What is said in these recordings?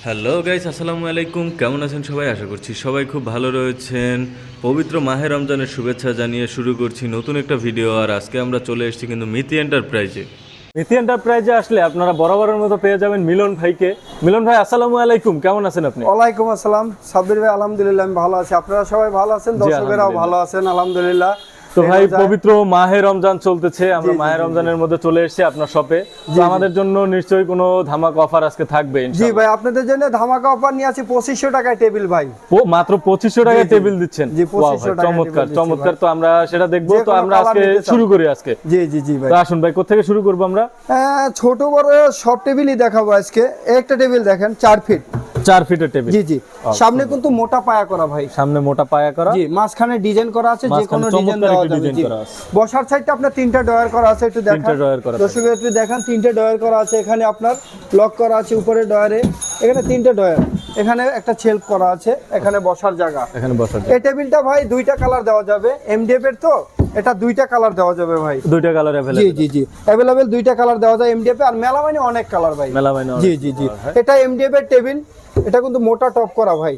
Hello guys, আসসালামু আলাইকুম। কেমন আছেন সবাই? আশা করছি সবাই খুব ভালো রয়েছেন। পবিত্র মাহে রমজানের শুভেচ্ছা জানিয়ে শুরু করছি নতুন একটা ভিডিও। আর আজকে আমরা চলে এসেছি কিন্তু মিতি এন্টারপ্রাইজে। মিতি এন্টারপ্রাইজে আসলে আপনারা বরাবরের মতো পেয়ে যাবেন মিলন ভাইকে। মিলন ভাই, আসসালামু আলাইকুম, কেমন আছেন আপনি? ওয়ালাইকুম আসসালাম সাব্বির ভাই, আলহামদুলিল্লাহ আমি ভালো আছি। আপনারা সবাই ভালো আছেন? দর্শকেরাও ভালো আছেন আলহামদুলিল্লাহ। তো ভাই, পবিত্র মাহে রমজান চলতেছে, আমরা মাহে রমজানের মধ্যে চলে এসেছি আপনার শপে। তো আমাদের জন্য নিশ্চয়ই কোনো ধামাকা অফার আজকে থাকবে। জি ভাই, আপনাদের জন্য ধামাকা অফার নিয়ে আছি 2500 টাকায় টেবিল ভাই। মাত্র 2500 টাকায় টেবিল দিচ্ছেন? জি 2500 টাকা। চমৎকার চমৎকার। তো আমরা সেটা দেখবো। তো আমরা আজকে শুরু করি আজকে। জি জি জি ভাই, তো আসুন ভাই, কোথা থেকে শুরু করবো আমরা? ছোট বড় সব টেবিলই দেখাবো আজকে। একটা টেবিল দেখেন 4 ফিট, 4 ফিটের টেবিল। জি জি, সামনে কিন্তু মোটা পায়া করা ভাই, সামনে মোটা পায়া করা। জি, মাঝখানে ডিজাইন করা আছে, যে কোনো ডিজাইন দেওয়া যাবে। জি, বসার সাইডটা আপনার 3টা ডয়ার করা আছে, একটু দেখেন দর্শকরা, একটু দেখেন 3টে ডয়ার করা আছে। এখানে আপনার লক করা আছে উপরে ডয়ারে, এখানে 3টে ডয়ার, এখানে একটা শেলফ করা আছে, এখানে বসার জায়গা, এখানে বসার জায়গা। এই টেবিলটা ভাই 2টা কালার দেওয়া যাবে, এমডিএফ এর তো এটা 2টা কালার দেওয়া যাবে ভাই। 2টা কালার अवेलेबल? জি জি জি, अवेलेबल 2টা কালার দেওয়া যায় এমডিএফ এ। আর মেলামাইনে অনেক কালার ভাই, মেলামাইনে। জি জি জি, এটা এমডিএফ এর টেবিল। এটা কিন্তু মোটা টপ করা ভাই,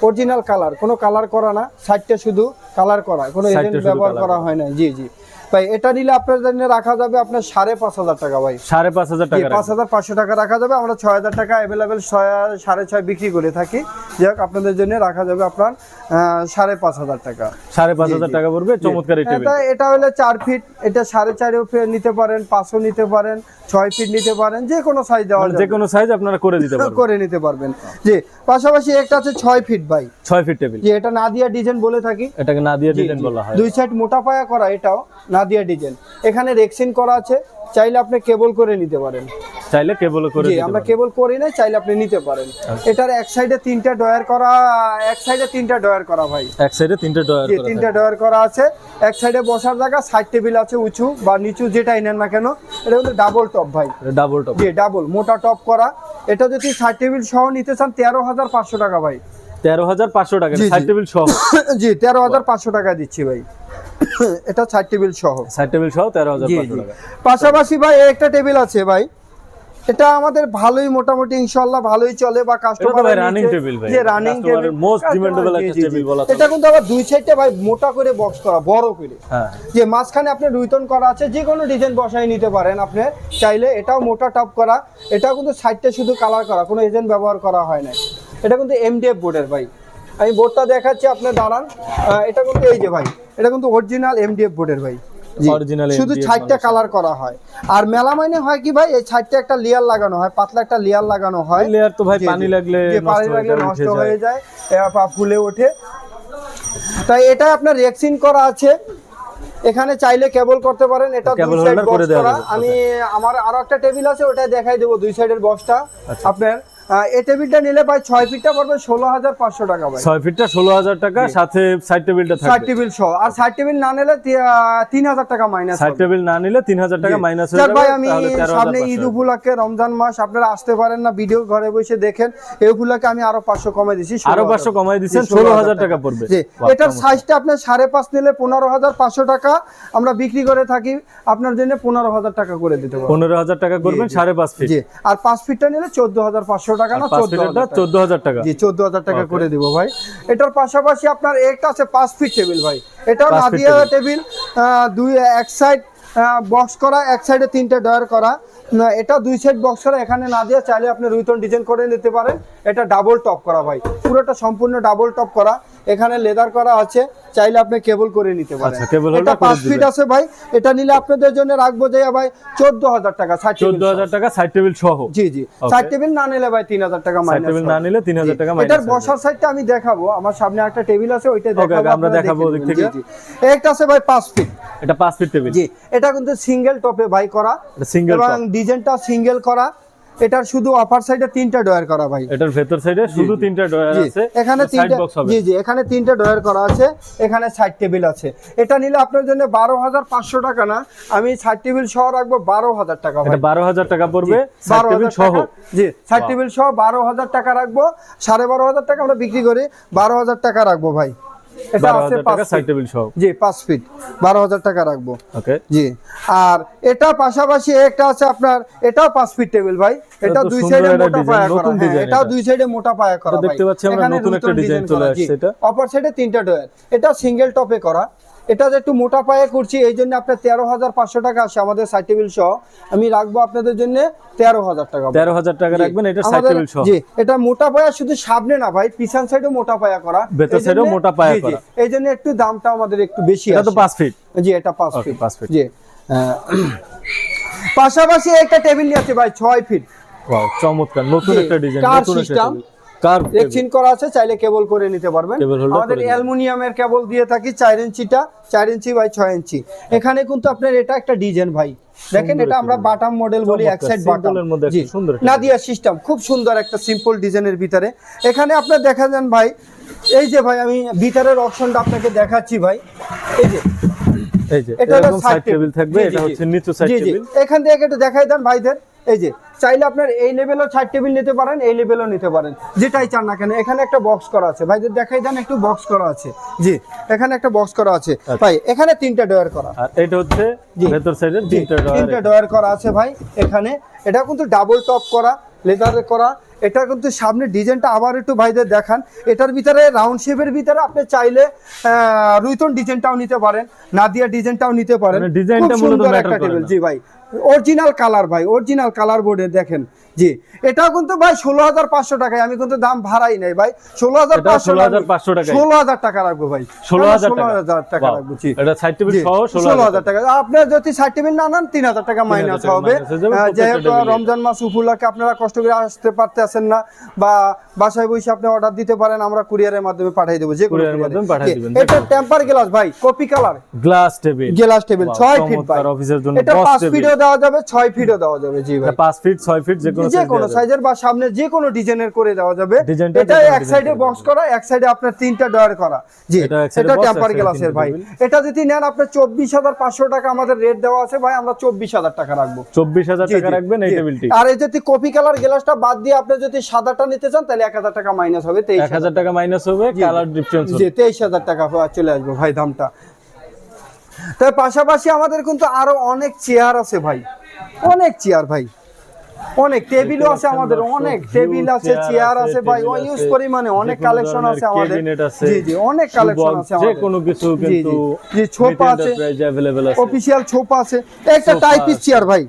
অরিজিনাল কালার, কোনো কালার করা না, সাইডটা শুধু কালার করা, কোনো এজেন্ট ব্যবহার করা হয় না। জি জি ভাই, এটা নিলে আপনার জন্য রাখা যাবে আপনার 5500 টাকা ভাই। 5500 টাকা? 5500 টাকা রাখা যাবে। আমরা 6000 টাকা अवेलेबल 6.5 বিক্রি করে থাকি। যাক, আপনাদের জন্য রাখা যাবে আপনার 5500 টাকা। 5500 টাকা পড়বে। চমৎকার এই টেবিল। এটা হলো 4 ফিট, এটা 4.5 নিতে পারেন, 500 নিতে পারেন, 6 ফিট নিতে পারেন, যে কোনো সাইজ দেওয়া যাবে, যে কোনো সাইজ আপনারা করে দিতে পারবেন, করে নিতে পারবেন। জি, পাশাপাশি একটা আছে 6 ফিট ভাই, 6 ফিট টেবিল। জি, এটা নাদিয়া ডিজাইন বলে থাকি, এটাকে নাদিয়া ডিজাইন বলা হয়। দুই সাইড মোটা পায়া করা, এটাও নাদিয়া ডিজাইন। এখানে রেক্সিন করা আছে, চাইলে আপনি কেবল করে নিতে পারেন, চাইলে কেবল করে জি, দিতে আমরা পারেন। কেবল করি না, চাইলে আপনি নিতে পারেন। এটার এক সাইডে 3টা ডয়ার করা, এক সাইডে 3টা ডয়ার করা ভাই, এক সাইডে 3টা ডয়ার জি, করা, 3টা ডয়ার করা আছে। এক সাইডে বসার জায়গা, সাইড টেবিল আছে, উঁচু বা নিচু যেটাই নেন না কেন। এটা কিন্তু ডাবল টপ ভাই, ডাবল টপ। জি, ডাবল মোটা টপ করা। এটা যদি সাইড টেবিল সহ নিতে চান 13500 টাকা ভাই। 13500 টাকা সাইড টেবিল সহ? জি, 13500 টাকা দিচ্ছি ভাই, এটা সাইড টেবিল সহ। সাইড টেবিল সহ 13500 টাকা। পাশাপাশি ভাই একটা টেবিল আছে ভাই, এটা আমাদের ভালোই মোটামুটি ইনশাআল্লাহ ভালোই চলে, বা কাস্টমার রানিং টেবিল ভাই, যে রানিং টেবিল, মোস্ট ডিমান্ডেবল একটা টেবিল বলা হয়। এটা কিন্তু আবার দুই সাইডে ভাই মোটা করে বক্স করা, বড় করে, হ্যাঁ, যে মাঝখানে আপনি রুইতন করা আছে, যে কোনো ডিজাইন বসাই নিতে পারেন আপনি চাইলে। এটাও মোটা টপ করা, এটাও কিন্তু সাইডটা শুধু কালার করা, কোনো এজেন্ট ব্যবহার করা হয় না। এটা কিন্তু এমডিএফ বোর্ডের ভাই, আমি বোর্ডটা দেখাচ্ছি, আপনি দাঁড়ান। এটা কিন্তু এই যে ভাই, এটা কিন্তু অরিজিনাল এমডিএফ বোর্ডের ভাই, শুধু সাইডটা কালার করা হয়। আর মেলামাইনে হয় কি ভাই, এই সাইডটা একটা লেয়ার লাগানো হয়, পাতলা একটা লেয়ার লাগানো হয়। লেয়ার তো ভাই পানি লাগলে নষ্ট হয়ে যায়, ফুলে ওঠে। তাই এটা আপনার রেক্সিন করা আছে, এখানে চাইলে কেবল করতে পারেন। এটা দুই সাইড বক্স করা। আমি আমার আরো একটা টেবিল আছে, ওটা দেখাই দেবো, দুই সাইডের বক্সটা আপনার। এই টেবিলটা নিলে ভাই 6 ফিটটা পড়বে 16500 টাকা ভাই। 6 ফিটটা 16000 টাকা, সাথে সাইড টেবিলটা থাকবে, সাইড টেবিল সহ। আর সাইড টেবিল না নিলে 3000 টাকা মাইনাস। সাইড টেবিল না নিলে 3000 টাকা মাইনাস হয়ে যাবে। ভাই, আমি সামনে ঈদ উপলক্ষে, রমজান মাস, আপনারা আসতে পারেন না, ভিডিও ঘরে বসে দেখেন। এই উপলক্ষে আমি আরো 500 কমাই দিছি, আরো 500 কমাই দিবেন, 16000 টাকা পড়বে। এটার সাইজটা আপনি 5.5 নিলে 15500 টাকা আমরা বিক্রি করে থাকি, আপনার জন্য 15000 টাকা করে দিতে পারবো। 15000 টাকা করবেন 5.5 ফিট। জি, আর 5 ফিটটা নিলে 14500 টাকা, না 14000 টাকা। জি, 14000 টাকা করে দিব ভাই। এটার পাশাপাশি আপনার একটা আছে 5 ফিট টেবিল ভাই, এটাও নাদিয়া টেবিল, এক সাইড বক্স করা, এক সাইডে 3টে ডয়ার করা। এটা দুই সাইড বক্স করা, এখানে নাদিয়া, চাইলে আপনি রুইতন ডিজাইন করে নিতে পারেন। এটা ডাবল টপ করা ভাই, পুরোটা সম্পূর্ণ ডাবল টপ করা, এখানে লেদার করা আছে, চাইলে আপনি কেবল করে নিতে পারেন। এটা 5 ফিট আছে ভাই, এটা নিলে আপনাদের জন্য রাখবো যে ভাই 14000 টাকা, 14000 টাকা সাইড টেবিল সহ। জি জি, সাইড টেবিল না নিলে ভাই 3000 টাকা মাইনাস। সাইড টেবিল না নিলে 3000 টাকা মাইনাস। এটার বসার সাইডটা আমি দেখাবো, আমার সামনে একটা টেবিল আছে, ওইটা দেখাবো, আমরা দেখাবো ওদিক থেকে। একটা আছে ভাই 5 ফিট, এটা 5 ফিট টেবিল। জি, এটা কিন্তু সিঙ্গেল টপে ভাই করা, এবং ডিজাইনটা সিঙ্গেল করা। এটার শুধু অফার সাইডে 3টা ডয়ার করা ভাই, এটার ভেতর সাইডে শুধু 3টা ডয়ার আছে, এখানে 3টা, জি জি, এখানে 3টা ডয়ার করা আছে, এখানে সাইড টেবিল আছে। এটা নিলে আপনার জন্য 12500 টাকা, না, আমি সাইড টেবিল সহ রাখবো 12000 টাকা ভাই। এটা 12000 টাকা পড়বে সাইড টেবিল সহ। জি, সাইড টেবিল সহ 12000 টাকা রাখবো। 12500 টাকা আমরা বিক্রি করি, 12000 টাকা রাখবো ভাই। এটা আছে 12,000 টাকা সাইড টেবিল সহ। জি 5 ফিট 12,000 টাকা রাখবো। ওকে জি আর এটা পাশাপাশি একটা আছে আপনার, এটাও 5 ফিট টেবিল ভাই, এটা দুই সুন্দর সাইডে একটা মোটা ডিজাইন, পায়া করা, নতুন হ্যাঁ ডিজাইন এটাও এটা। দুই সাইডে মোটা পায়া করা এটা ভাই। দেখতে পাচ্ছি আমরা এখানে নতুন একটা ডিজাইন চলে করা, জি। আসছে এটা। অপর সাইডে 3টা ডয়ার, এটা সিঙ্গেল টপে করা। এটা যে একটু মোটা পায়ে করছি এই জন্য আপনার 13,500 টাকা আসে আমাদের সাইড টেবিল সহ। আমি রাখবো আপনাদের জন্য 13,000 টাকা। 13,000 টাকা রাখবেন এটা সাইড টেবিল সহ। জি এটা মোটা পায়া শুধু সামনে না ভাই, পিছন সাইডেও মোটা পায়া করা, ভেতর সাইডেও মোটা পায়া করা। এই জন্য একটু দামটা আমাদের একটু বেশি এটা তো আসে। 5 ফিট। জি এটা 5 ফিট। 5 ফিট। জি পাশাপাশি একটা টেবিল আছে ভাই 6 ফিট। ওয়াও চমৎকার, নতুন একটা ডিজাইন, কার নতুন একটা সিস্টেম, টেবিল। কার এক্সচেঞ্জ করা আছে, চাইলে কেবল করে নিতে পারবেন। কেবল হোল্ডার আমাদের করে দিবেন। অ্যালুমিনিয়ামের কেবল দিয়ে থাকি 4 ইঞ্চিটা, 4 ইঞ্চি বাই 6 ইঞ্চি। এখানে কিন্তু আপনার এটা একটা ডিজাইন ভাই, দেখেন এটা আমরা বাটাম মডেল বলি, এক সাইড বাটাম, সিম্পলের মধ্যে একটা সুন্দর একটা নাদিয়া সিস্টেম, খুব সুন্দর একটা সিম্পল ডিজাইনের ভিতরে। এখানে আপনার দেখা যান ভাই, এই যে ভাই আমি ভিতরের অপশনটা আপনাকে দেখাচ্ছি ভাই, এই যে এই যে এটা এরকম সাইড টেবিল থাকবে, এটা হচ্ছে নিচু সাইড টেবিল। এখান থেকে একটু দেখাই দেন ভাইদের, এই যে চাইলে আপনার এই লেভেলও সাইড টেবিল নিতে পারেন, এই লেভেলও নিতে পারেন, যেটাই চান না কেন। এখানে একটা বক্স করা আছে ভাইদের, দেখাই দেন একটু, বক্স করা আছে, জি এখানে একটা বক্স করা আছে ভাই। এখানে 3টা ডয়ার করা, আর এটা হচ্ছে ভেতর সাইডের 3টা ডয়ার করা আছে ভাই এখানে। এটা কিন্তু ডাবল টপ করা, লেদারে করা। এটা কিন্তু সামনে ডিজাইনটা আবার একটু ভাইদের দেখান। এটার ভিতরে রাউন্ড শেপের ভিতরে আপনি চাইলে রুইতন ডিজাইনটাও নিতে পারেন, নাদিয়া ডিজাইনটাও নিতে পারেন। মানে ডিজাইনটা খুব মূলত সুন্দর ম্যাটার একটা করে টেবিল, না। জি ভাই অরিজিনাল কালার ভাই, অরিজিনাল কালার বোর্ডে দেখেন। জি এটাও কিন্তু ভাই 16,500 টাকায়, আমি কিন্তু দাম ভাড়াই নাই ভাই, 16,500 টাকা, 16,000 টাকা রাখবো ভাই, 16,000 টাকা রাখবো। জি এটা সাইড টেবিল সহ 16,000 টাকা। আপনার যদি সাইড টেবিল না নেন 3,000 টাকা মাইনাস হবে। যেহেতু রমজান মাস উপলক্ষে আপনারা কষ্ট করে আসতে পারতেছেন না, বা বাসায় বসে আপনি অর্ডার দিতে পারেন, আমরা কুরিয়ারের মাধ্যমে পাঠিয়ে দেবো, যে কোনো মাধ্যমে পাঠিয়ে দিবেন। এটা টেম্পার গ্লাস ভাই, coffee colour glass table, glass table 6 feet ভাই, অফিসের জন্য এটা 5 ফিটও দেওয়া যাবে, 6 ফিটও দেওয়া যাবে। জি ভাই 5 ফিট 6 ফিট যে কোনো সাইজের বা সামনে যে কোনো ডিজাইনের করে দেওয়া যাবে। এটা এক সাইডে বক্স করা, এক সাইডে আপনার 3টা ডয়ার করা। জি এটা টেম্পার গ্লাসের ভাই। এটা যদি নেন আপনার 24,500 টাকা আমাদের রেট দেওয়া আছে ভাই, আমরা 24,000 টাকা রাখবো। 24,000 টাকা রাখবেন এই টেবিলটি। আর এই যদি কপি কালার গ্লাসটা বাদ দিয়ে আপনি যদি সাদাটা নিতে চান তাহলে 1,000 টাকা মাইনাস হবে, 1,000 টাকা মাইনাস হবে, কালার ডিফারেন্স হবে। জি 23,000 টাকা চলে আসবে ভাই দামটা। তার পাশাপাশি আমাদের কিন্তু আরো অনেক চেয়ার আছে ভাই, অনেক চেয়ার ভাই, অনেক টেবিলও আছে আমাদের, অনেক টেবিল আছে, চেয়ার আছে ভাই, ইউজ পরিমাণে অনেক কালেকশন আছে আমাদের। জি জি অনেক কালেকশন আছে আমাদের, যে কোনো কিছু কিন্তু জি ছোপা আছে, প্রাইজে अवेलेबल আছে, অফিশিয়াল ছোপা আছে। একটা টাইপিস চেয়ার ভাই,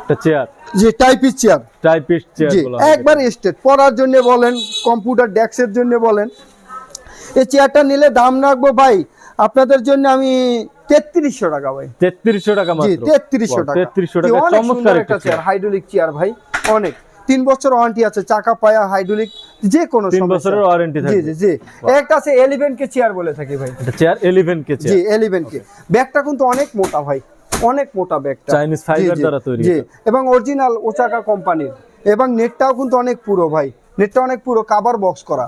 একটা চেয়ার, জি টাইপিস চেয়ার, টাইপিস্ট চেয়ার জি গুলো একবার স্টেট পড়ার জন্য বলেন, কম্পিউটার ডেস্কের জন্য বলেন। এই চেয়ারটা নিলে দাম রাখবো ভাই আপনাদের জন্য আমি 3300 টাকা ভাই, 3300 টাকা মাত্র। জি 3300 টাকা, 3300 টাকা চমৎকার একটা চেয়ার, হাইড্রোলিক চেয়ার ভাই, অনেক 3 বছর ওয়ারেন্টি আছে, চাকা পায়া হাইড্রোলিক, যে কোনো 3 বছরের ওয়ারেন্টি জি থাকবে। জি জি একটা আছে 11 কে চেয়ার বলে থাকি ভাই, এটা চেয়ার 11 কে জি চেয়ার, 11 কে। ব্যাগটা কিন্তু অনেক মোটা ভাই, অনেক মোটা ব্যাগটা, চাইনিজ ফাইবার দ্বারা তৈরি, জি এবং অরিজিনাল ওসাকা কোম্পানির, এবং নেটটাও কিন্তু অনেক পুরো ভাই, নেটটা অনেক পুরো, কাভার বক্স করা,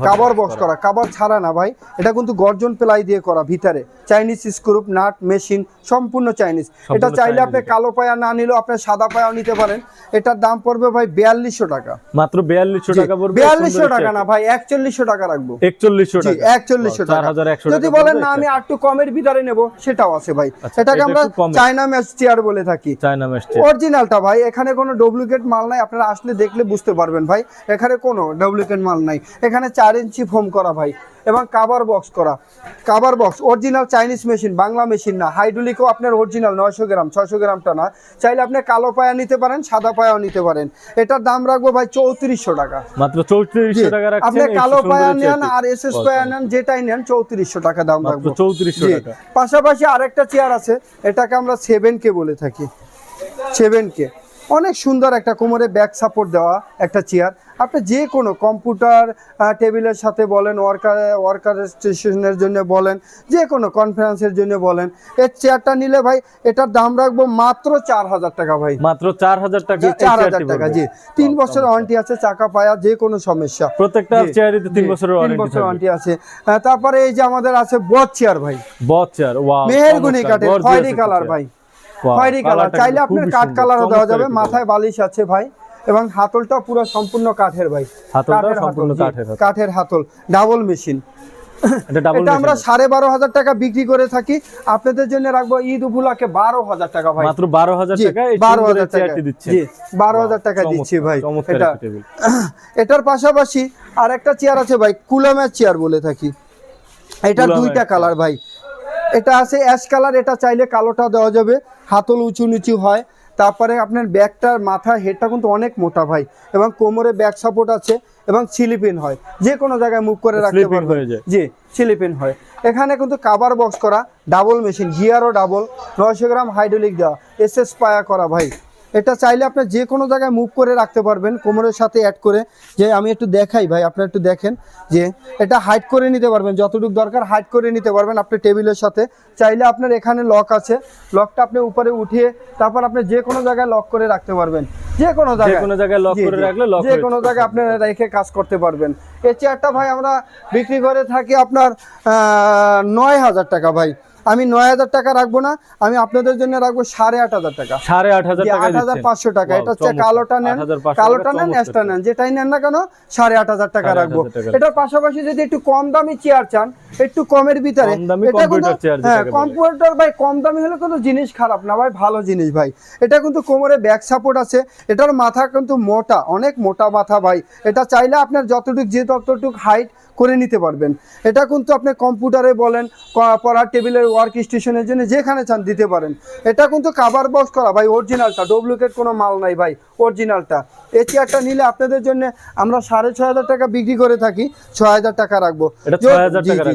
কাভার বক্স করা, কাভার ছাড়া না ভাই। এটা কিন্তু গর্জন প্লাই দিয়ে করা, ভিতরে চাইনিজ স্ক্রুপ নাট মেশিন সম্পূর্ণ চাইনিজ। এটা চাইলে আপনি কালো পায়া না নিলেও আপনি সাদা পায়াও নিতে পারেন। এটার দাম পড়বে ভাই 4200 টাকা, মাত্র 4200 টাকা পড়বে। 4200 টাকা না ভাই, 4100 টাকা রাখবো, 4100 জি টাকা, 4100 টাকা। 4100 যদি বলেন না আমি একটু কমের ভিতরে নেব, সেটাও আছে ভাই। এটাকে আমরা চায়না ম্যাচ চেয়ার বলে থাকি, চায়না ম্যাচ চেয়ার অরিজিনালটা ভাই। এখানে কোনো ডুপ্লিকেট মাল নাই, আপনারা আসলে দেখলে বুঝতে পারবেন ভাই, এখানে কোনো ডুপ্লিকেট মাল নাই। এখানে 4 ইঞ্চি ফোম করা ভাই, এবং কাভার বক্স করা, cover box original Chinese machine, Bangla machine না। হাইড্রোলিকও আপনার অরিজিনাল 900 গ্রাম, 600 গ্রামটা না। চাইলে আপনি কালো পায়া নিতে পারেন, সাদা পায়াও নিতে পারেন। এটার দাম রাখবো ভাই 3400 টাকা, মাত্র 3400 টাকা রাখছেন। আপনি কালো পায়া নেন আর এসএস পায়া নেন, যেটাই নেন 3400 টাকা দাম রাখবো, 3400 টাকা। পাশাপাশি আরেকটা চেয়ার আছে, এটাকে আমরা 7K বলে থাকি, 7K অনেক সুন্দর একটা কোমরে ব্যাক সাপোর্ট দেওয়া একটা চেয়ার। আপনি যে কোনো কম্পিউটার টেবিলের সাথে বলেন, ওয়ার্কার স্টেশনের জন্য বলেন, যে কোনো কনফারেন্সের জন্য বলেন, এই চেয়ারটা নিলে ভাই এটার দাম রাখবো মাত্র 4000 টাকা ভাই, মাত্র 4000 টাকা, 4000 টাকা। জি 3 বছর ওয়ারেন্টি আছে, চাকা পায়া যে কোনো সমস্যা, প্রত্যেকটা চেয়ারে 3 বছরের ওয়ারেন্টি আছে। তারপরে এই যে আমাদের আছে বট চেয়ার ভাই, বট চেয়ার, ওয়াও মেহেরগনি কাঠের, খয়েরি কালার ভাই, খয়েরি কালার। চাইলে আপনার কাঠ কালারও দেওয়া যাবে। মাথায় বালিশ আছে ভাই, এবং হাতলটা পুরো সম্পূর্ণ কাঠের ভাই, হাতলটা সম্পূর্ণ কাঠের, কাঠের হাতল, ডাবল মেশিন, এটা আমরা 12,500 টাকা বিক্রি করে থাকি, আপনাদের জন্য রাখবো ঈদ উপলক্ষে 12,000 টাকা ভাই। মাত্র 12,000 টাকা এই 12,000 টাকা চেয়ারটি দিচ্ছেন। জি 12,000 টাকা দিচ্ছি ভাই। চমৎকার একটা টেবিল। এটার পাশাপাশি আরেকটা চেয়ার আছে ভাই, কুলামের চেয়ার বলে থাকি। এটা দুইটা কালার ভাই, এটা আছে অ্যাশ কালার, এটা চাইলে কালোটা দেওয়া যাবে, হাতল উঁচু নিচু হয়। তারপরে আপনার ব্যাগটার মাথা হেডটা কিন্তু অনেক মোটা ভাই, এবং কোমরে ব্যাক সাপোর্ট আছে এবং স্লিপিন হয়, যে কোনো জায়গায় মুভ করে রাখতে পারবেন। জি স্লিপিন হয়। এখানে কিন্তু কাভার বক্স করা, ডাবল মেশিন, গিয়ারও ডাবল, 900 গ্রাম হাইড্রোলিক দেওয়া, এসএস পায়া করা ভাই। এটা চাইলে আপনি যে কোনো জায়গায় মুভ করে রাখতে পারবেন কোমরের সাথে অ্যাড করে। যে আমি একটু দেখাই ভাই, আপনারা একটু দেখেন যে এটা হাইড করে নিতে পারবেন, যতটুকু দরকার হাইড করে নিতে পারবেন আপনি টেবিলের সাথে। চাইলে আপনার এখানে লক আছে, লকটা আপনি উপরে উঠিয়ে তারপর আপনি যে কোনো জায়গায় লক করে রাখতে পারবেন, যে কোনো জায়গায় লক করে রাখলে যে কোনো জায়গায় আপনি রেখে কাজ করতে পারবেন। এই চেয়ারটা ভাই আমরা বিক্রি করে থাকি আপনার 9,000 টাকা ভাই। আমি 9,000 টাকা রাখবো না, আমি আপনাদের জন্য রাখবো 8,500 টাকা। 8,500 টাকা, 8,500 টাকা। এটা হচ্ছে কালোটা নেন, অ্যাশটা নেন, যেটাই নেন না কেন 8,500 টাকা রাখবো। এটার পাশাপাশি যদি একটু কম দামি চেয়ার চান, একটু কমের ভিতরে, এটা কিন্তু হ্যাঁ কম্পিউটার ভাই, কম দামি হলে কিন্তু জিনিস খারাপ না ভাই, ভালো জিনিস ভাই। এটা কিন্তু কোমরে ব্যাক সাপোর্ট আছে, এটার মাথা কিন্তু মোটা, অনেক মোটা মাথা ভাই। এটা চাইলে আপনার যতটুক হাইট করে নিতে পারবেন। এটা কিন্তু আপনি কম্পিউটারে বলেন, পড়ার টেবিলের ওয়ার্ক স্টেশনের জন্য যেখানে চান দিতে পারেন। এটা কিন্তু কাভার বক্স করা ভাই, অরিজিনালটা, ডুপ্লিকেট কোনো মাল নাই ভাই, অরিজিনালটা। এই চেয়ারটা নিলে আপনাদের জন্য আমরা 6,500 টাকা বিক্রি করে থাকি, 6,000 টাকা রাখবো।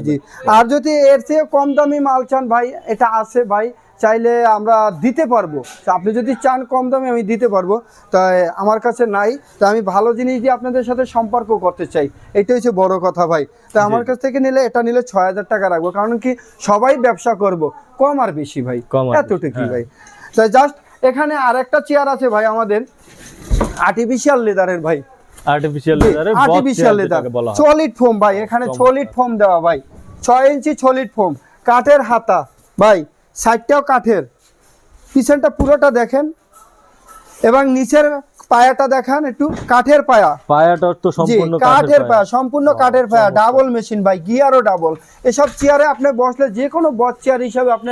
জি। আর যদি এর চেয়ে কম দামি মাল চান ভাই, এটা আছে ভাই, চাইলে আমরা দিতে পারবো। আপনি যদি চান কম দামে আমি দিতে পারবো, তাই আমার কাছে নাই, তাই আমি ভালো জিনিস দিয়ে আপনাদের সাথে সম্পর্ক করতে চাই, এটাই হচ্ছে বড় কথা ভাই। তাই আমার কাছ থেকে নিলে এটা নিলে 6,000 টাকা রাখবো, কারণ কি সবাই ব্যবসা করব, কম আর বেশি ভাই, এতটুকুই ভাই। তাই জাস্ট এখানে আরেকটা চেয়ার আছে ভাই আমাদের আর্টিফিশিয়াল লেদারের ভাই, আর্টিফিশিয়াল লেদার সলিড ফোম ভাই। এখানে সলিড ফোম দেওয়া ভাই, 6 ইঞ্চি সলিড ফোম, কাঠের হাতা ভাই, সাইডটাও কাঠের, পিছনটা পুরোটা দেখেন, এবং নিচের পায়াটা দেখান একটু, কাঠের পায়াটা তো সম্পূর্ণ কাঠের পায়া, সম্পূর্ণ কাঠের পায়া, ডাবল মেশিন ভাই, গিয়ারও ডাবল। এসব চেয়ারে আপনি বসলে যে কোনো বস চেয়ার হিসাবে আপনি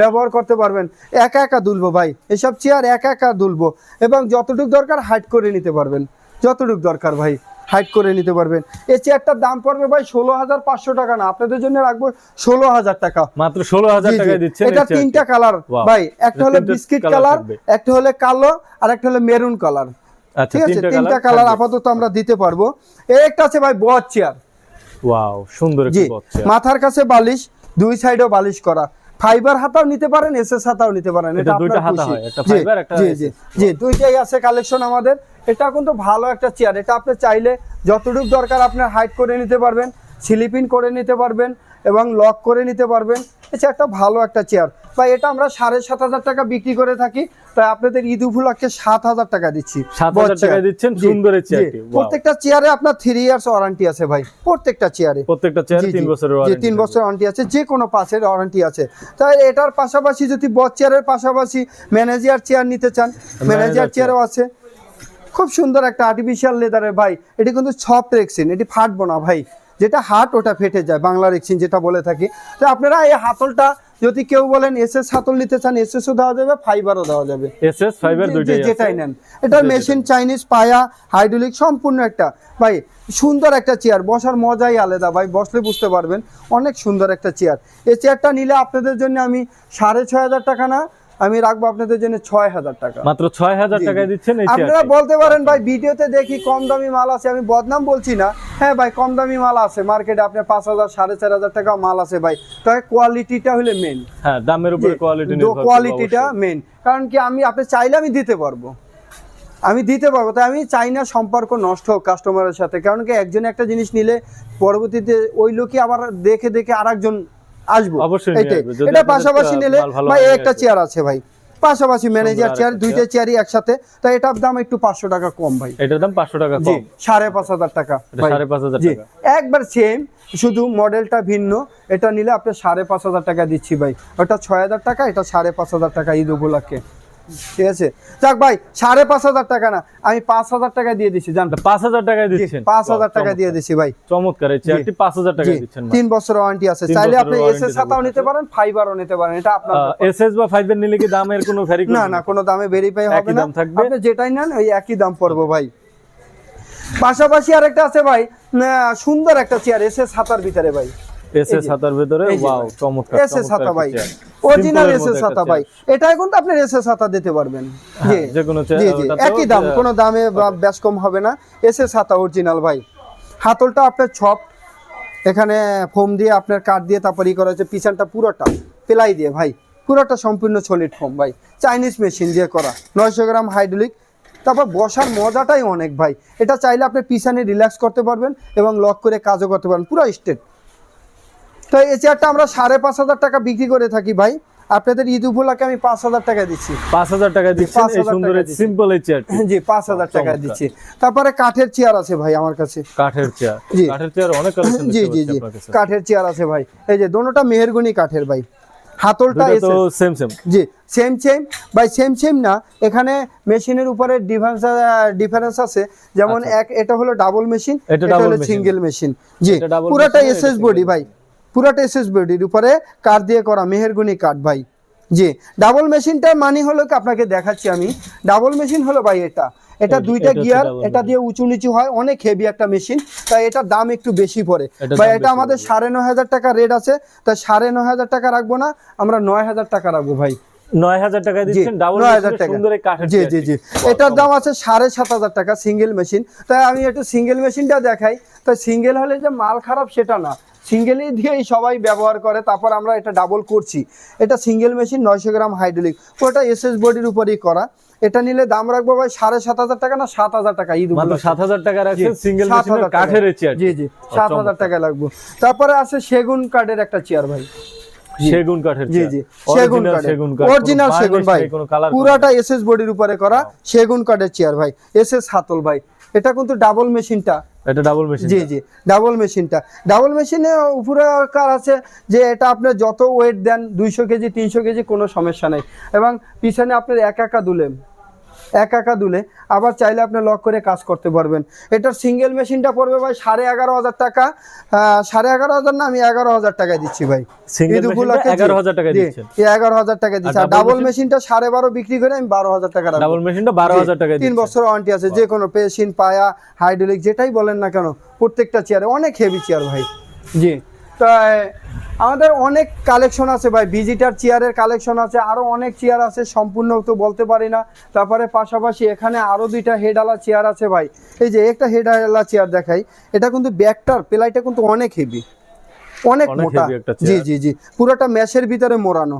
ব্যবহার করতে পারবেন, একা দুলবো ভাই, এসব চেয়ার একা দুলবো, এবং যতটুকু দরকার হাইট করে নিতে পারবেন, যতটুকু দরকার ভাই হাইট করে নিতে পারবেন। এই চেয়ারটার দাম পড়বে ভাই 16,500 টাকা না, আপনাদের জন্য রাখবো 16,000 টাকা, মাত্র 16,000 টাকা দিচ্ছেন। এটা তিনটা কালার ভাই, একটা হলো বিস্কিট কালার, একটা হলো কালো, আর একটা হলো মেরুন কালার। ঠিক আছে, তিনটা কালার আপাতত আমরা দিতে পারবো। এই একটা আছে ভাই বট চেয়ার, ওয়াও সুন্দর একটা বট চেয়ার, মাথার কাছে বালিশ, দুই সাইডেও বালিশ করা, ফাইবার হাতাও নিতে পারেন, এসএস হাতাও নিতে পারেন। এটা দুইটা হাতা হয়, একটা ফাইবার একটা জি দুইটাই আছে কালেকশন আমাদের। এটা কিন্তু ভালো একটা চেয়ার, এটা আপনি চাইলে যতটুকু দরকার আপনার হাইট করে নিতে পারবেন, স্লিপিং করে নিতে পারবেন, এবং লক করে নিতে পারবেন। এটা একটা ভালো একটা চেয়ার ভাই, এটা আমরা 7,500 টাকা বিক্রি করে থাকি, তাই আপনাদের ঈদ উপলক্ষে 7,000 টাকা দিচ্ছি। 7,000 টাকা দিচ্ছেন সুন্দর এই চেয়ারটি। প্রত্যেকটা চেয়ারে আপনার 3 ইয়ার্স ওয়ারেন্টি আছে ভাই, প্রত্যেকটা চেয়ারে 3 বছরের ওয়ারেন্টি, 3 বছর ওয়ারেন্টি আছে, যে কোনো পাশের ওয়ারেন্টি আছে। তাই এটার পাশাপাশি যদি বট চেয়ারের পাশাপাশি ম্যানেজার চেয়ার নিতে চান, ম্যানেজার চেয়ারও আছে, খুব সুন্দর একটা আর্টিফিশিয়াল লেদারের ভাই। এটি কিন্তু সফট রেক্সিন, এটি ফাটবো না ভাই, যেটা হাট ওটা ফেটে যায়, বাংলা রেক্সিন যেটা বলে থাকি। তো আপনারা এই হাতলটা যদি কেউ বলেন এসএস হাতল নিতে চান, এসএসও দেওয়া যাবে, ফাইবারও দেওয়া যাবে, এসএস ফাইবার দুইটাই আছে, যেটাই নেন। এটা মেশিন, চাইনিজ, পায়া, হাইড্রোলিক, সম্পূর্ণ একটা ভাই সুন্দর একটা চেয়ার, বসার মজাই আলাদা ভাই, বসলে বুঝতে পারবেন, অনেক সুন্দর একটা চেয়ার। এই চেয়ারটা নিলে আপনাদের জন্য আমি 6,500 টাকা না, আমি রাখবো আপনাদের জন্য 6,000 টাকা, মাত্র 6,000 টাকায় দিচ্ছেন এই চেয়ারটি। আপনারা বলতে পারেন ভাই ভিডিওতে দেখি কম দামি মাল আছে, আমি বদনাম বলছি না, হ্যাঁ ভাই কম দামি মাল আছে মার্কেটে, আপনার 5,000 4,500 টাকা মাল আছে ভাই, তবে কোয়ালিটিটা হলে মেন। হ্যাঁ, দামের উপরে কোয়ালিটিটা মেন, কারণ কি আপনি চাইলে আমি দিতে পারবো, তাই আমি চাই না সম্পর্ক নষ্ট হোক কাস্টমারের সাথে, কারণ কি একজন একটা জিনিস নিলে পরবর্তীতে ওই লোকই আবার দেখে আরেকজন আসবো, এটা পাশাপাশি নিলে ভাই একটা চেয়ার আছে ভাই, পাশাপাশি ম্যানেজার চেয়ার, দুইটা চেয়ারই একসাথে, তাই এটার দাম একটু 500 টাকা কম ভাই, এটার দাম 500 টাকা কম, 5,500 টাকা, 5,500 টাকা একবার সেম, শুধু মডেলটা ভিন্ন। এটা নিলে আপনি 5,500 টাকা দিচ্ছি ভাই, ওটা 6,000 টাকা, এটা 5,500 টাকা ঈদ উপলক্ষে। ঠিক আছে যাক ভাই 5,500 টাকা না আমি 5,000 টাকা দিয়ে দিচ্ছি জান 5,000 টাকায় দিচ্ছেন 5,000 টাকা দিয়ে দিচ্ছি ভাই চমৎকার এই চেয়ারটি 5,000 টাকায় দিচ্ছেন 3 বছর ওয়ারেন্টি আছে 3 চাইলে আপনি বছরের এসএস ছাতাও নিতে পারেন ফাইবারও নিতে পারেন এটা আপনার এসএস বা ফাইবার নিলে কি দামের কোনো ভ্যারি না না কোনো দামে ভেরিফাই হবে একই না দাম থাকবে? আপনি যেটাই নেন ওই একই দাম পড়বে ভাই পাশাপাশি আরেকটা আছে ভাই সুন্দর একটা চেয়ার এসএস ছাতার ভিতরে ভাই এসএস ছাতার ভিতরে ওয়াও চমৎকার এসএস ছাতা ভাই অরিজিনাল এসএস ছাতা ভাই এটা এখন তো আপনি এসএস ছাতা দিতে পারবেন জি যে কোনো জি জি একই দাম কোনো দামে বেশ কম হবে না এসএস ছাতা অরিজিনাল ভাই হাতলটা আপনার ছপ এখানে ফোম দিয়ে আপনার কাঠ দিয়ে তারপর ই করা হচ্ছে পিছনটা পুরোটা পেলাই দিয়ে ভাই পুরোটা সম্পূর্ণ সলিড ফোম ভাই চাইনিজ মেশিন দিয়ে করা 900 গ্রাম হাইড্রোলিক তারপর বসার মজাটাই অনেক ভাই এটা চাইলে আপনি পিছনে রিল্যাক্স করতে পারবেন এবং লক করে কাজও করতে পারবেন পুরো স্ট্রেট তো এই চেয়ারটা আমরা 5,500 টাকা বিক্রি করে থাকি ভাই আপনাদের ঈদ উপলক্ষে আমি 5,000 টাকা দিচ্ছি 5,000 টাকা দিচ্ছেন এই সুন্দর সিম্পল এই চেয়ার জি 5,000 টাকা দিচ্ছি তারপরে কাঠের চেয়ার আছে ভাই আমার কাছে কাঠের চেয়ার জি। কাঠের চেয়ার অনেক কালেকশন জি জি জি কাঠের চেয়ার আছে ভাই এই যে দোনোটা মেহেরগনি কাঠের ভাই হাতলটা তো সেম সেম জি সেম সেম বাই সেম না এখানে মেশিনের উপরে ডিফারেন্স আছে যেমন এক এটা হলো ডাবল মেশিন এটা হলো সিঙ্গেল মেশিন জি পুরোটা এসএস বডি ভাই পুরোটা এসএস বডির উপরে কাঠ দিয়ে করা মেহেরগনি কাঠ ভাই জি ডাবল মেশিনটার মানে হলো কি আপনাকে দেখাচ্ছি আমি ডাবল মেশিন হলো ভাই এটা দুইটা গিয়ার এটা দিয়ে উঁচু নিচু হয় অনেক হেভি একটা মেশিন তাই এটার দাম একটু বেশি পড়ে ভাই এটা আমাদের 9,500 টাকা রেট আছে তাই 9,500 টাকা রাখবো না আমরা 9,000 টাকা রাখবো ভাই 9,000 টাকা দিচ্ছেন ডাবল সুন্দর এই কাঠের জি জি জি এটার দাম আছে 7,500 টাকা সিঙ্গেল মেশিন তাই আমি একটু সিঙ্গেল মেশিনটা দেখাই তাই সিঙ্গেল হলে যে মাল খারাপ সেটা না সিঙ্গেলই দিয়েই সবাই ব্যবহার করে তারপর আমরা এটা ডাবল করছি এটা সিঙ্গেল মেশিন 900 গ্রাম হাইড্রোলিক ওটা এসএস বডির উপরেই করা এটা নিলে দাম রাখবো ভাই 7,500 টাকা না 7,000 টাকা ঈদ মানে 7,000 টাকা রাখছেন সিঙ্গেল মেশিনের কাঠের চেয়ার জি জি 7,000 টাকা লাগবে তারপরে আছে সেগুন কাঠের একটা চেয়ার ভাই সেগুন কাঠের জি জি সেগুন কাঠ অরিজিনাল সেগুন ভাই পুরাটা এসএস বডির উপরে করা সেগুন কাঠের চেয়ার ভাই এসএস হাতল ভাই এটা কিন্তু ডাবল মেশিনটা এটা ডাবল মেশিন জি জি ডাবল মেশিনে উপরে কার আছে যে এটা আপনি যত ওয়েট দেন 200 কেজি 300 কেজি কোনো সমস্যা নেই এবং পিছনে আপনার একা দুলে আবার চাইলে আপনি লক করে কাজ করতে পারবেন এটার সিঙ্গেল মেশিনটা পড়বে ভাই 11,500 টাকা 11,500 না আমি 11,000 টাকা দিচ্ছি ভাই সিঙ্গেল মেশিনটা 11,000 টাকা দিচ্ছেন 11,000 টাকা দিচ্ছি আর ডাবল মেশিনটা 12.5 বিক্রি করে আমি 12,000 টাকা রাখবো ডাবল মেশিনটা 12,000 টাকা দিচ্ছেন 3 বছর ওয়ারেন্টি আছে যে কোনো পেশিন পায়া হাইড্রোলিক যেটাই বলেন না কেন প্রত্যেকটা চেয়ারে অনেক হেভি চেয়ার ভাই জি তো আমাদের অনেক কালেকশন আছে ভাই ভিজিটার চেয়ারের কালেকশন আছে আরো অনেক চেয়ার আছে সম্পূর্ণ তো বলতে পারি না তারপরে পাশাপাশি এখানে আরো দুইটা হেডওয়ালা চেয়ার আছে ভাই এই যে একটা হেডওয়ালা চেয়ার দেখাই এটা কিন্তু ব্যাকটার প্লাইটা কিন্তু অনেক হেভি অনেক মোটা জি জি জি পুরোটা ম্যাশের ভিতরে মোড়ানো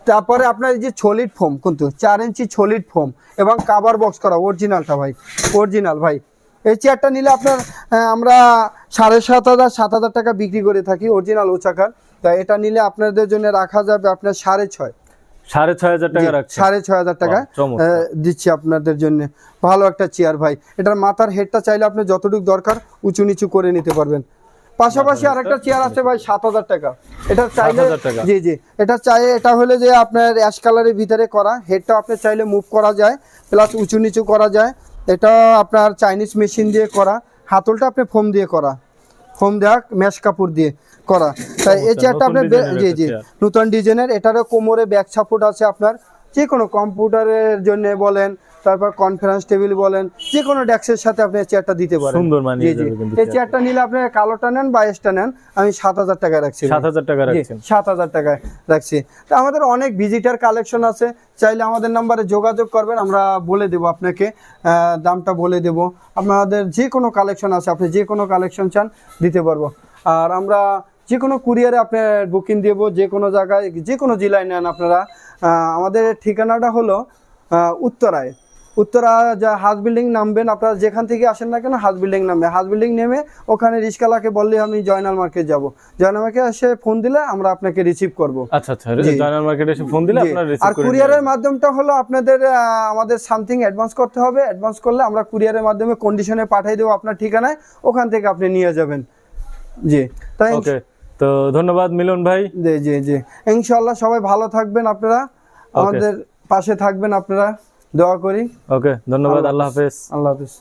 তারপরে আপনার এই যে সলিড ফোম কিন্তু 4 ইঞ্চি সলিড ফোম এবং কভার বক্স করা অরিজিনালটা ভাই অরিজিনাল ভাই এই চেয়ারটা নিলে আপনার আমরা 7,500 টাকা বিক্রি করে থাকি অরিজিনাল ওচাকার তাই এটা নিলে আপনাদের জন্য রাখা যাবে আপনার 6,500 টাকা রাখছেন 6,500 টাকা দিচ্ছি আপনাদের জন্য ভালো একটা চেয়ার ভাই এটার মাথার হেডটা চাইলে আপনি যতটুকু দরকার উঁচু নিচু করে নিতে পারবেন পাশাপাশি আরেকটা চেয়ার আছে ভাই 7,000 টাকা এটা চাইলে জি জি এটা হলে যে আপনার অ্যাশ কালারের ভিতরে করা হেডটা আপনি চাইলে মুভ করা যায় প্লাস উঁচু নিচু করা যায় এটা আপনার চাইনিজ মেশিন দিয়ে করা হাতলটা আপনি ফোম দিয়ে করা ফোম দেওয়া ম্যাশ কাপড় দিয়ে করা তাই এই চেয়ারটা আপনি জি জি নতুন ডিজাইনের এটারও কোমরে ব্যাক সাপোর্ট আছে আপনার যে কোনো কম্পিউটারের জন্য বলেন তারপর কনফারেন্স টেবিল বলেন যে কোনো ডেস্কের সাথে আপনি চেয়ারটা দিতে পারেন সুন্দর মানিয়ে যাবে কিন্তু এই চেয়ারটা নিলে আপনি কালোটা নেন বা এসটা নেন আমি 7,000 টাকা রাখছি 7,000 টাকা রাখছেন 7,000 টাকা রাখছি তো আমাদের অনেক ভিজিটার কালেকশন আছে চাইলে আমাদের নম্বরে যোগাযোগ করবেন আমরা বলে দেব আপনাকে দামটা বলে দেব আপনাদের যে কোনো কালেকশন আছে আপনি যে কোনো কালেকশন চান দিতে পারবো আর আমরা যে কোনো কুরিয়ারে আপনার বুকিং দেব যে কোনো জায়গায় যে কোনো জেলায় নেন আপনারা আমাদের ঠিকানাটা হলো উত্তরা যা হাউস বিল্ডিং নামবেন আপনারা যেখান থেকে আসেন না কেন হাউস বিল্ডিং নামবে হাউস বিল্ডিং নেমে ওখানে রিস্কালাকে বললে আমি জয়নাল মার্কেট যাব জয়নাল মার্কেট এসে ফোন দিলে আমরা আপনাকে রিসিভ করব আচ্ছা আচ্ছা জয়নাল মার্কেটে এসে ফোন দিলে আপনারা রিসিভ করবেন আর কুরিয়ারের মাধ্যমটা হলো আপনাদের আমাদের সামথিং অ্যাডভান্স করতে হবে অ্যাডভান্স করলে আমরা কুরিয়ারের মাধ্যমে কন্ডিশনে পাঠিয়ে দেব আপনার ঠিকানায় ওখান থেকে আপনি নিয়ে যাবেন জি তাই ওকে তো ধন্যবাদ মিলন ভাই জি জি জি ইনশাআল্লাহ সবাই ভালো থাকবেন আপনারা আমাদের পাশে থাকবেন আপনারা, দোয়া করি। ওকে, ধন্যবাদ। আল্লাহ হাফেজ। আল্লাহ হাফেজ।